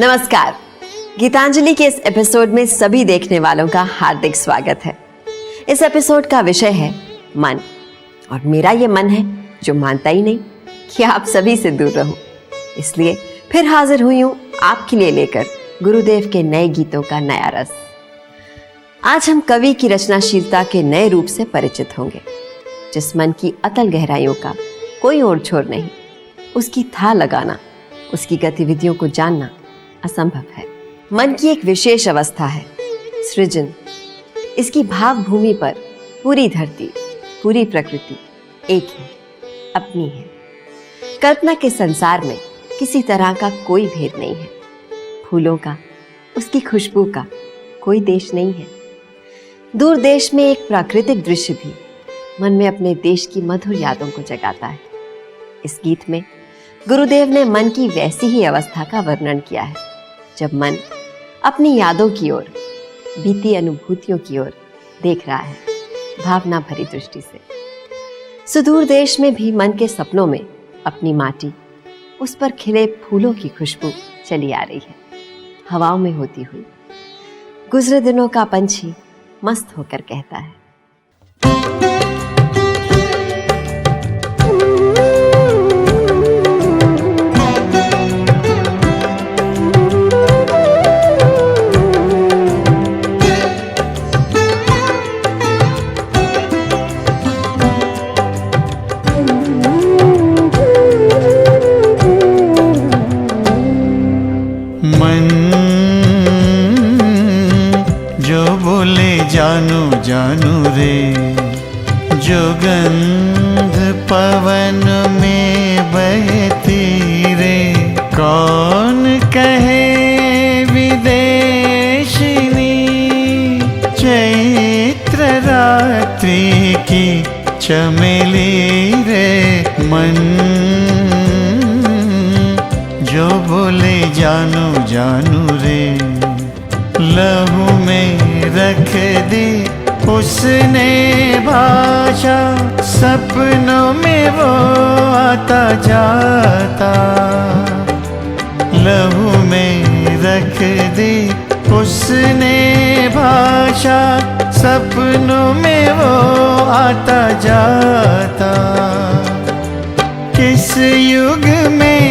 नमस्कार। गीतांजलि के इस एपिसोड में सभी देखने वालों का हार्दिक स्वागत है। इस एपिसोड का विषय है मन, और मेरा ये मन है जो मानता ही नहीं कि आप सभी से दूर रहूं। इसलिए फिर हाजिर हुई हूं आपके लिए लेकर गुरुदेव के नए गीतों का नया रस। आज हम कवि की रचनाशीलता के नए रूप से परिचित होंगे, जिस मन की अतल गहराइयों का कोई ओर छोर नहीं। उसकी था लगाना, उसकी गतिविधियों को जानना असंभव है। मन की एक विशेष अवस्था है सृजन। इसकी भाव भूमि पर पूरी धरती, पूरी प्रकृति एक है, अपनी है। कल्पना के संसार में किसी तरह का कोई भेद नहीं है। फूलों का, उसकी खुशबू का कोई देश नहीं है। दूर देश में एक प्राकृतिक दृश्य भी मन में अपने देश की मधुर यादों को जगाता है। इस गीत में गुरुदेव ने मन की वैसी ही अवस्था का वर्णन किया है, जब मन अपनी यादों की ओर, बीती अनुभूतियों की ओर देख रहा है भावना भरी दृष्टि से। सुदूर देश में भी मन के सपनों में अपनी माटी, उस पर खिले फूलों की खुशबू चली आ रही है, हवाओं में होती हुई। गुजरे दिनों का पंछी मस्त होकर कहता है, जानू जानू रे, जो गंध पवन में बहती रे। कौन कहे विदेशिनी, चैत्र रात्रि की चमेली रे। मन जो बोले जानू जानू रे, लहू में रख दी उसने भाषा। सपनों में वो आता जाता, लहू में रख दी उसने भाषा। सपनों में वो आता जाता। किस युग में,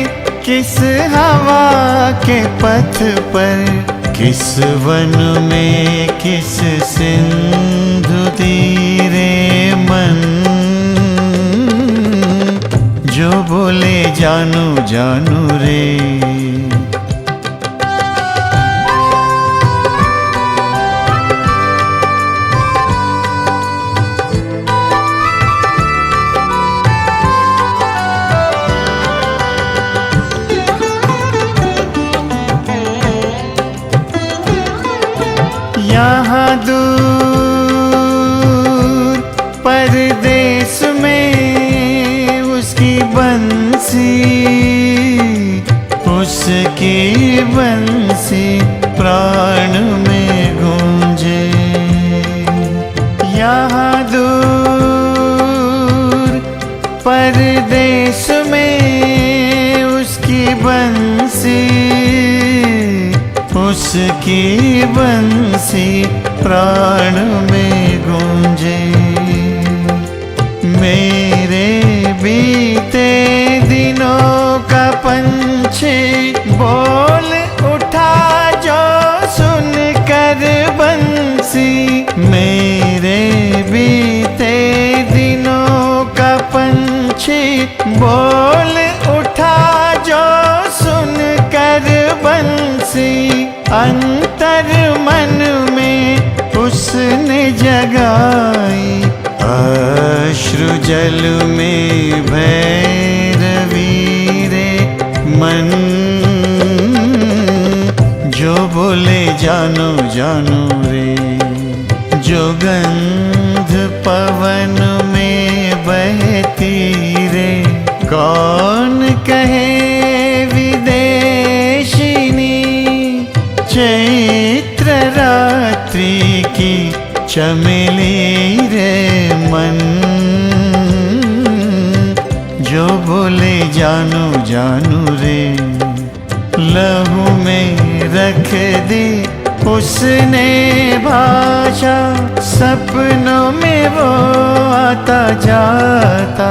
किस हवा के पथ पर, किस वन में, किस सिंधु तीरे। मन जो बोले जानू जानू रे। यहाँ दूर परदेश में उसकी बंसी, उसकी बंसी प्राण में गूंजे। यहाँ दूर परदेश में उसकी बंसी, उसकी बंसी प्राण में गूंजे। मेरे बीते दिनों का पंछी बोल उठा जो सुन कर बंसी। मेरे बीते दिनों का पंछी बोल उठा जो सुन कर बंसी। अंतर मन में उसने जगाई, अश्रु जल में भैरवी रे। मन जो बोले जानू जानू रे, जो गंध पवन में बहती रे। कौन कहे विदेशिनी, चैत्र रात्रि की चमेली रे। मन जो बोले जानू जानू रे, लहू में रख दी उसने भाषा, सपनों में वो आता जाता।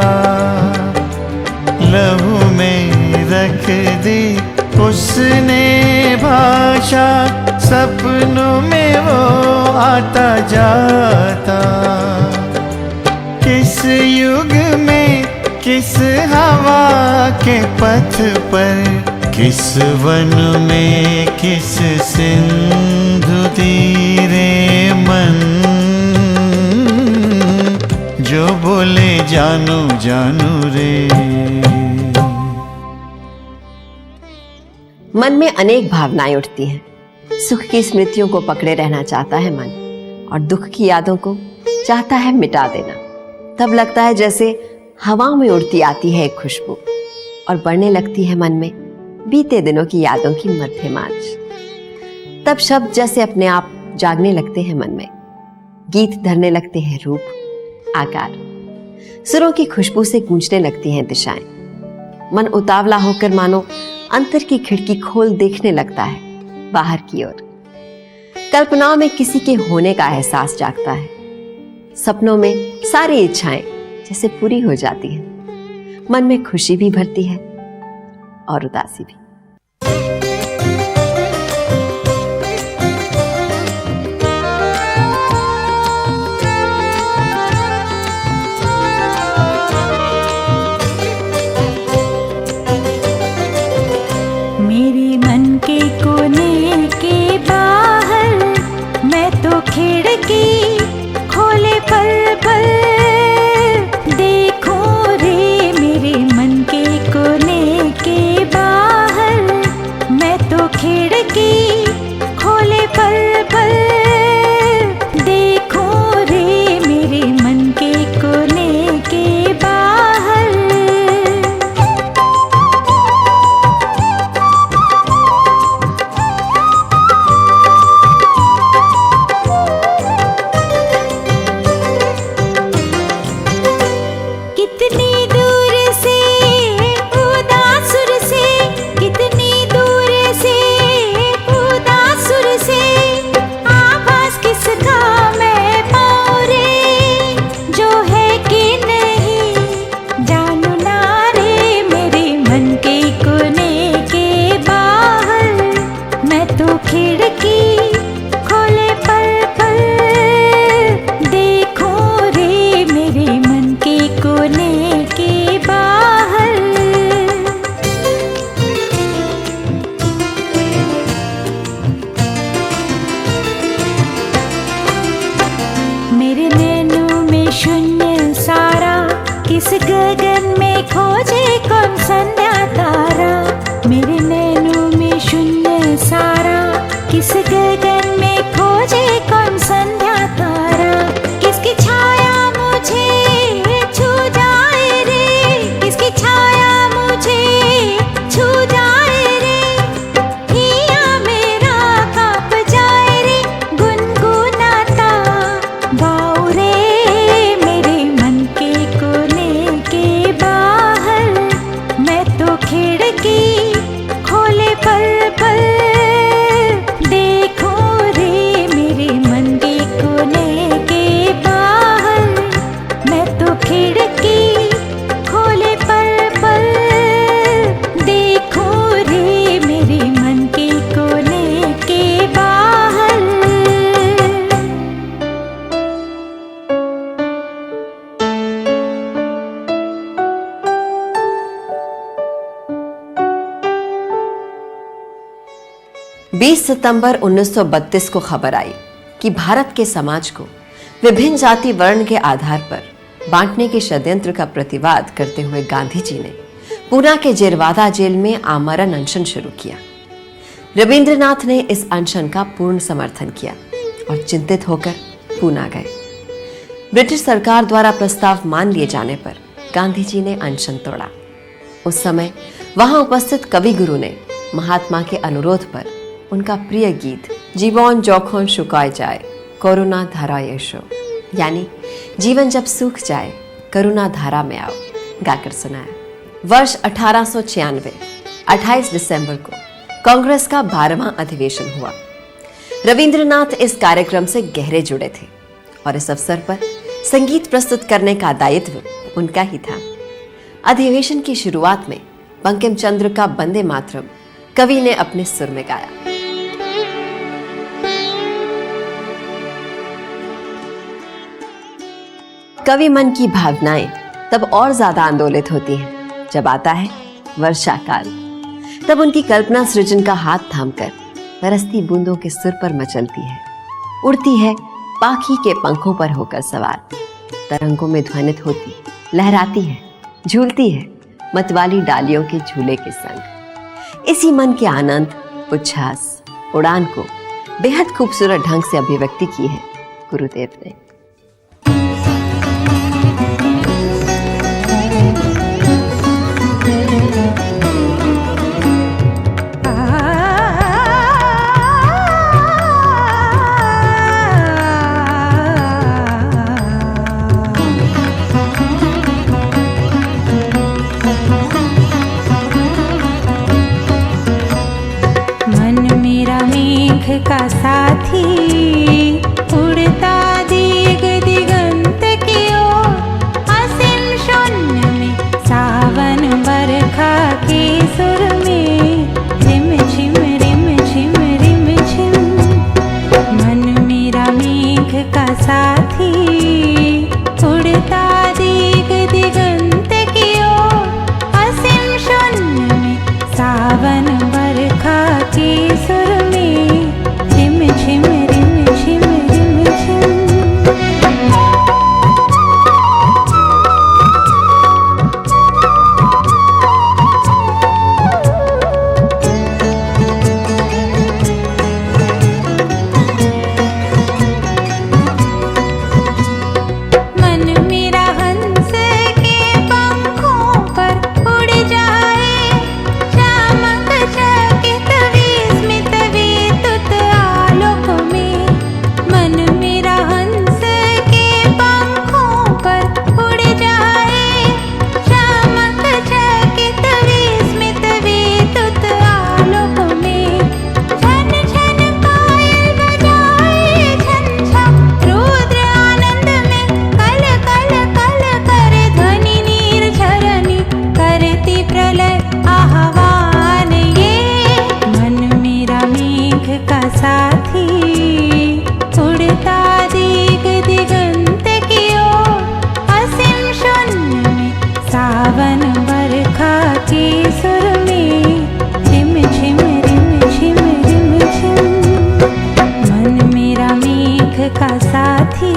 लहू में रख दी उसने भाषा, सपनों में वो आता जाता। किस युग में किस हवा के पथ पर, किस वन में किस सिंधु तीरे मन, जो बोले जानू जानू रे। मन में अनेक भावनाएं उठती हैं। सुख की स्मृतियों को पकड़े रहना चाहता है मन, और दुख की यादों को चाहता है मिटा देना। तब लगता है जैसे हवा में उड़ती आती है एक खुशबू, और बढ़ने लगती है मन में बीते दिनों की यादों की मध्यमांच। तब शब्द जैसे अपने आप जागने लगते हैं मन में, गीत धरने लगते हैं रूप आकार, सुरों की खुशबू से गूंजने लगती हैं दिशाएं। मन उतावला होकर मानो अंतर की खिड़की खोल देखने लगता है बाहर की ओर। कल्पनाओं में किसी के होने का एहसास जागता है। सपनों में सारी इच्छाएं जैसे पूरी हो जाती हैं। मन में खुशी भी भरती है और उदासी भी। मेरे मन के कोने के बाहर मैं तो खिड़की खोले पल पल देखूं रे। मेरे मन के कोने के बाहर मैं तो खिड़की खोले पल पल देखूं रे। मेरे मन के कोने के बाहर। कितनी दूर से उदासुर से, कितनी दूर से उदासुर से आवाज किसका मैं पाऊं रे। जो है कि नहीं जानू ना रे। मेरे मन के कोने के बाहर मैं तो खिड़की खोले पल पल देखूं रे। मेरे मन के कोने के बाहर। मेरे नैनों में शून्य सारा, किस गगन में खोजे कौन संध्या तारा। मेरे नैनों में शून्य सारा, किस गगन में खोजे कौन संध्या तारा। किसकी छाया मुझे छू जाए रे, किसकी छाया मुझे छू जाए रे। हिया मेरा कांप जाए रे, गुनगुनाता गाऊं रे। मेरे मन के कोने के बाहर मैं तो खिड़की खोले पल पल देखूं रे। मेरे मन के कोने के बाहर मैं तो खिड़की खोले पल पल देखूं रे। मेरे मन के कोने के बाहर। बीस सितंबर 1932 को खबर आई कि भारत के समाज को विभिन्न जाति वर्ण के आधार पर बांटने के षड्यंत्र का प्रतिवाद करते हुए गांधी जी ने पूना के जेरवादा जेल में आमरण अनशन शुरू किया। रविंद्रनाथ ने इस अनशन का पूर्ण समर्थन किया और चिंतित होकर पूना गए। ब्रिटिश सरकार द्वारा प्रस्ताव मान लिए जाने पर गांधी जी ने अनशन तोड़ा। उस समय वहां उपस्थित कवि गुरु ने महात्मा के अनुरोध पर उनका प्रिय गीत जीवन जोखन शुकाय जाए करुणा धारा यशो, यानी जीवन जब सूख जाए करुणा धारा में आओ, गाकर सुनाया। वर्ष 1896 28 दिसंबर को कांग्रेस का 12वां अधिवेशन हुआ। रविंद्रनाथ इस कार्यक्रम से गहरे जुड़े थे और इस अवसर पर संगीत प्रस्तुत करने का दायित्व उनका ही था। अधिवेशन की शुरुआत में बंकिम चंद्र का वंदे मातरम कवि ने अपने सुर में गाया। कवि मन की भावनाएं तब और ज्यादा आंदोलित होती हैं जब आता है वर्षा काल। तब उनकी कल्पना सृजन का हाथ थामकर बरसती बूंदों के सुर पर मचलती है, उड़ती है पाखी के पंखों पर होकर सवार, तरंगों में ध्वनित होती, लहराती है, झूलती है मतवाली डालियों के झूले के संग। इसी मन के आनंद, उच्छ्वास, उड़ान को बेहद खूबसूरत ढंग से अभिव्यक्ति की है गुरुदेव ने। का साथी उड़ता दिग दिगंत की ओर, असीम शून्य में सावन बरखा के सुर में रिम झिम रिम झिम रिम झिम। मन मेरा मेघ का साथी उड़ता दिग दिगंत की ओर, असीम शून्य में सावन बरखा के सुर में झिम रिम झिम रिम झिम। मन मेरा हंस के पंखों पर उड़ जाए, चमक चकित विस्मित विद्युत आलोक में। मन मेरा हंस के पंखों पर उड़ जाए, चमक चकित विस्मित विद्युत आलोक में। झन झन पायल बजाए झन झम, रुद्र आनंद में कल कल कल करे ध्वनि निर्झरनी, करती प्रलय आह्वान ये। मन मेरा मेघ का साथी उड़ता दिग दिगंत की ओर, असीम शून्य में सावन बरखा के सुर में रिम झिम रिम झिम रिम झिम। मन मेरा मेघ का साथी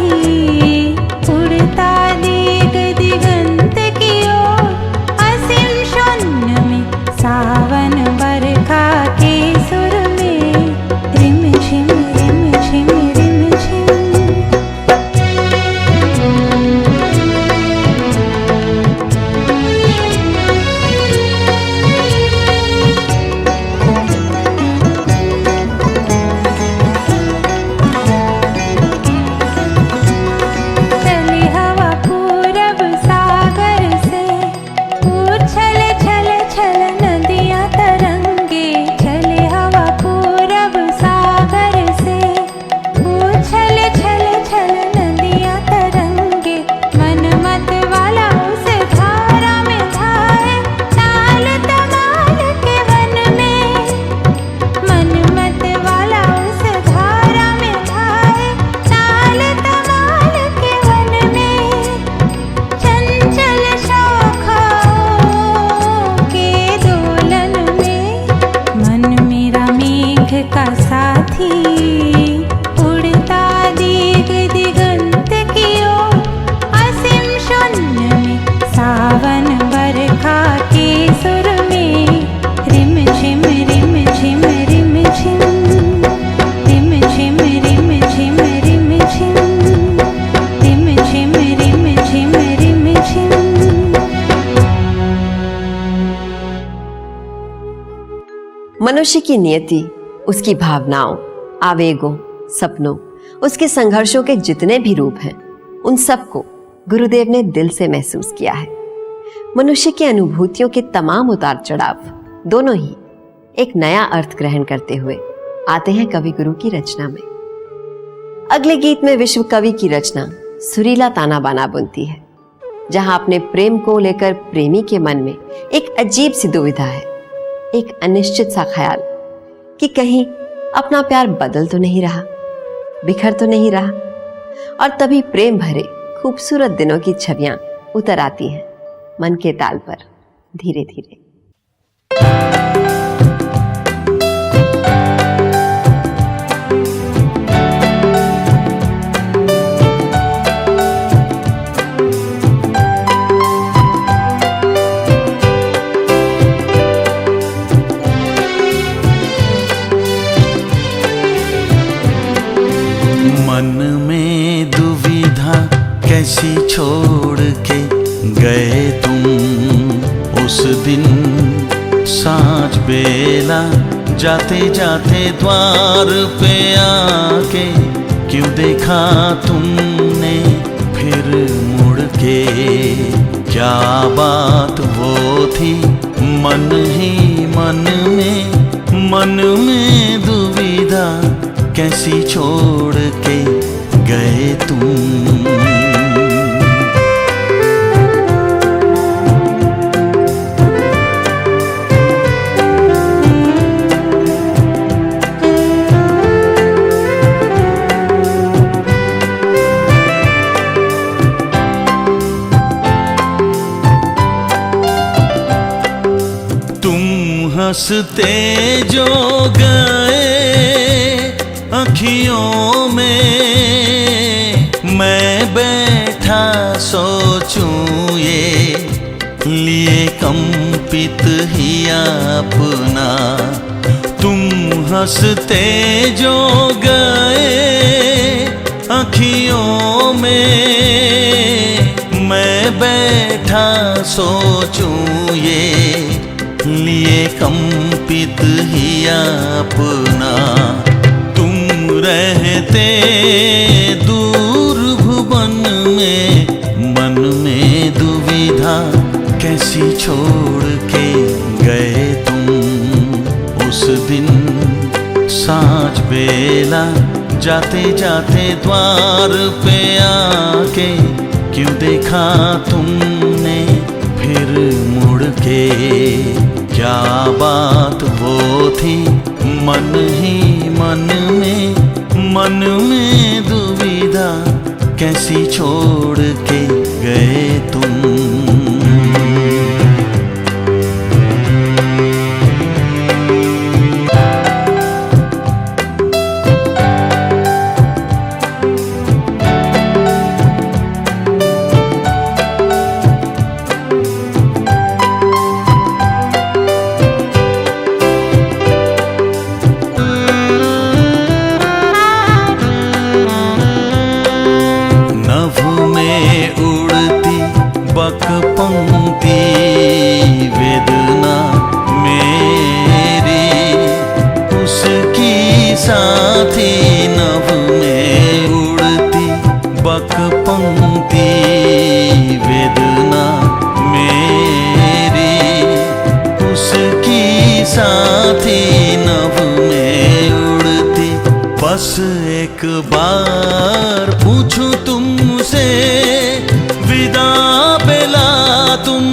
उड़ता दिग दिगंत की ओर, असीम शून्य में सावन बरखा के सुर में रिम झिम रिम झिम रिम झिम। चली हवा पूरब सागर से, उछल छल छल नदियां तरंगे। चले हवा पूरब सागर से, उछल छल छल नदियां तरंगे। मन मत वाला उस धारा में धाए, ताल तमाल के वन में। मन मत वाला उस धारा में धाए, ताल तमाल के वन में। चंचल शाखाओं के दोलन में। मन मेरा मेघ का साथी उड़ता दिग दिगंत की ओर, असीम शून्य में सावन बरखा के सुर में रिम झिम रिम झिम रिम झिम। रिम झिम रिम झिम रिम झिम। रिम झिम रिम झिम रिम झिम। मनुष्य की नियति, उसकी भावनाओं, आवेगों, सपनों, उसके संघर्षों के जितने भी रूप हैं, उन सबको गुरुदेव ने दिल से महसूस किया है। मनुष्य की अनुभूतियों के तमाम उतार चढ़ाव दोनों ही एक नया अर्थ ग्रहण करते हुए आते हैं कवि गुरु की रचना में। अगले गीत में विश्व कवि की रचना सुरीला ताना बाना बुनती है, जहां अपने प्रेम को लेकर प्रेमी के मन में एक अजीब सी दुविधा है, एक अनिश्चित सा ख्याल कि कहीं अपना प्यार बदल तो नहीं रहा, बिखर तो नहीं रहा। और तभी प्रेम भरे खूबसूरत दिनों की छवियां उतर आती हैं मन के ताल पर धीरे धीरे। मन में दुविधा कैसी छोड़ के गए तुम उस दिन सांझ बेला, जाते जाते द्वार पे आके क्यों देखा तुमने फिर मुड़ के। क्या बात वो थी मन ही मन में दुविधा कैसी छोड़ के गए तुम। तुम हंसते जो गए अखियों में, मैं बैठा सोचूं ये लिए कंपित ही अपना। तुम हंसते जो गए अखियों में, मैं बैठा सोचूं ये लिए कंपित ही अपना। रहते दूर भुवन में मन में दुविधा कैसी छोड़ के गए तुम उस दिन सांझ बेला, जाते जाते द्वार पे आके क्यों देखा तुमने फिर मुड़ के। क्या बात वो थी मन ही मन में दुविधा कैसी छोड़ के गए तुम। पंक्ति वेदना मेरी उसकी साथी, नभ में उड़ती बक पंक्ति वेदना मेरी उसकी साथी, नभ में उड़ती। बस एक बार पूछूं तुमसे विदा बेला तुम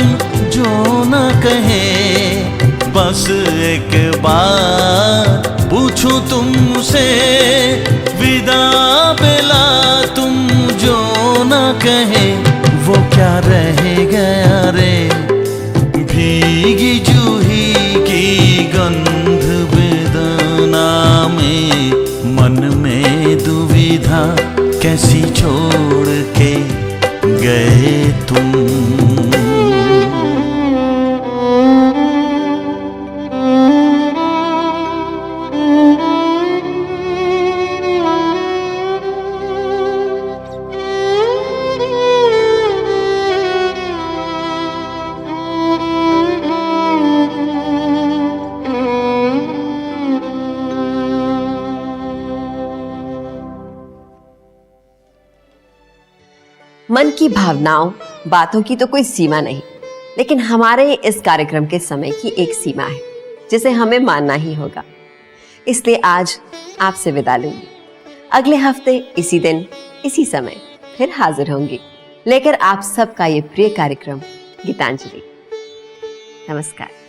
जो न कहे। बस एक बार पूछूं तुमसे विदा बेला तुम जो न कहे। वो क्या रह गया रे भीगी जूही की गंध वेदना में, मन में दुविधा कैसी छोड़ के गए तुम। मन की भावनाओं बातों की तो कोई सीमा नहीं, लेकिन हमारे इस कार्यक्रम के समय की एक सीमा है। जिसे हमें मानना ही होगा। इसलिए आज आपसे विदा लूंगी। अगले हफ्ते इसी दिन इसी समय फिर हाजिर होंगी लेकर आप सबका ये प्रिय कार्यक्रम गीतांजलि। नमस्कार।